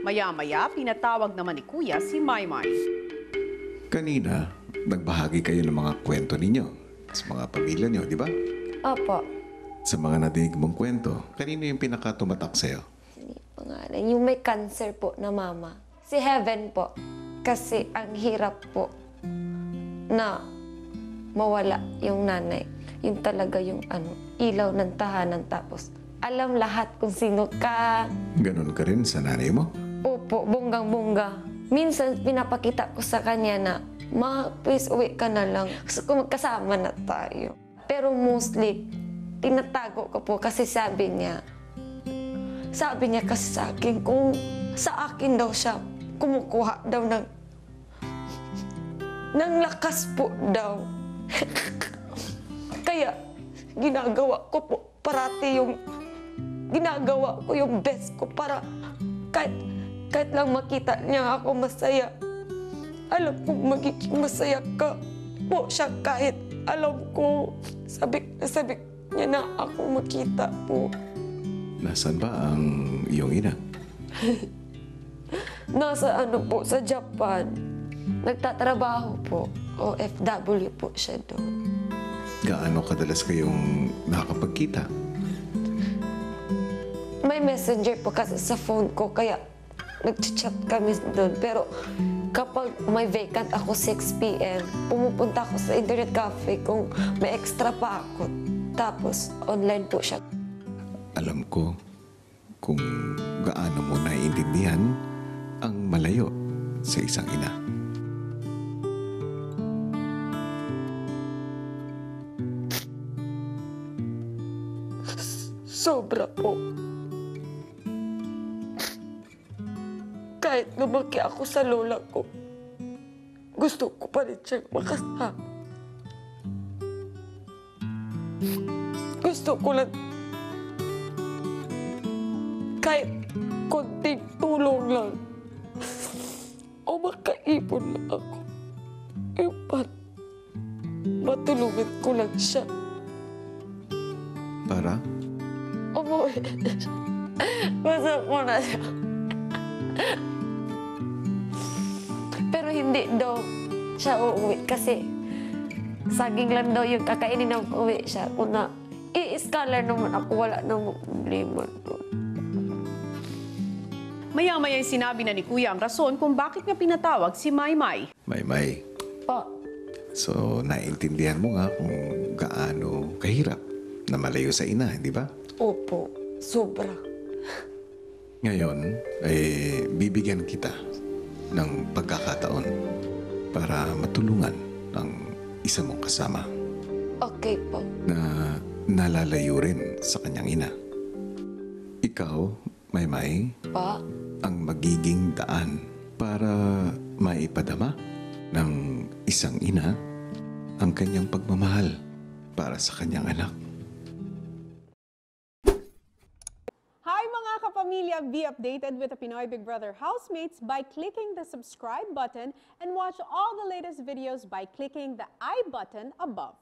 Maya-maya, pinatawag naman ni Kuya si Maymay. Kanina, nagbahagi kayo ng mga kwento ninyo sa mga pamilya niyo, di ba? Opo. Sa mga nadinig mong kwento, kanino yung pinakatumatak sa'yo? Hindi pangalan. Yung may cancer po na mama. Si Heaven po. Kasi ang hirap po na mawala yung nanay. Yung talaga yung ilaw ng tahanan. Tapos alam lahat kung sino ka. Ganon ka rin sa nanay mo? Opo, bonggang-bongga. Minsan pinapakita ko sa kanya na, Ma, please uwi ka na lang. Gusto ko magkasama na tayo. Pero mostly, tinatago ko po kasi sabi niya kasi sa akin, kung sa akin daw siya, kumukuha daw ng lakas po daw. Kaya, ginagawa ko po parati ginagawa ko yung best ko para kahit lang makita niya ako masaya. Alam kong magiging masaya ka po siya kahit alam ko sabik niya na ako makita po. Nasaan ba ang iyong ina? Nasa po, sa Japan. Nagtatrabaho po. OFW po siya doon. Gaano kadalas kayong nakakapagkita? May messenger po kasi sa phone ko, kaya nag-chat kami doon. Pero kapag may vacant ako 6 p.m., pumupunta ako sa internet cafe kung may extra pa ako. Tapos online po siya. Alam ko kung gaano mo naiintindihan ang malayo sa isang ina. Sobra po. Kahit lumaki ako sa lola ko, gusto ko pa rin siyang makasama. Gusto ko lang kahit konting tulong lang o makaipon lang ako. Yung matulungan ko lang siya. Para? Umuwi na siya. Gusto ko na siya. Pero hindi daw siya uuwi kasi saging lang daw yung kakainin ng uuwi siya. Una, i-scholar naman ako, wala namang problema doon. Maya-maya sinabi na ni Kuya ang rason kung bakit niya pinatawag si Maymay. Maymay. Pa, So, naiintindihan mo nga kung gaano kahirap na malayo sa ina, di ba? opo, sobra. Ngayon, bibigyan kita ng pagkakataon para matulungan ang isa mong kasama Okay po. na nalalayo rin sa kanyang ina. Ikaw, Maymay, Pa, ang magiging daan para maipadama ng isang ina ang kanyang pagmamahal para sa kanyang anak. Hi mga kapamilya! Be updated with the Pinoy Big Brother housemates by clicking the subscribe button and watch all the latest videos by clicking the I button above.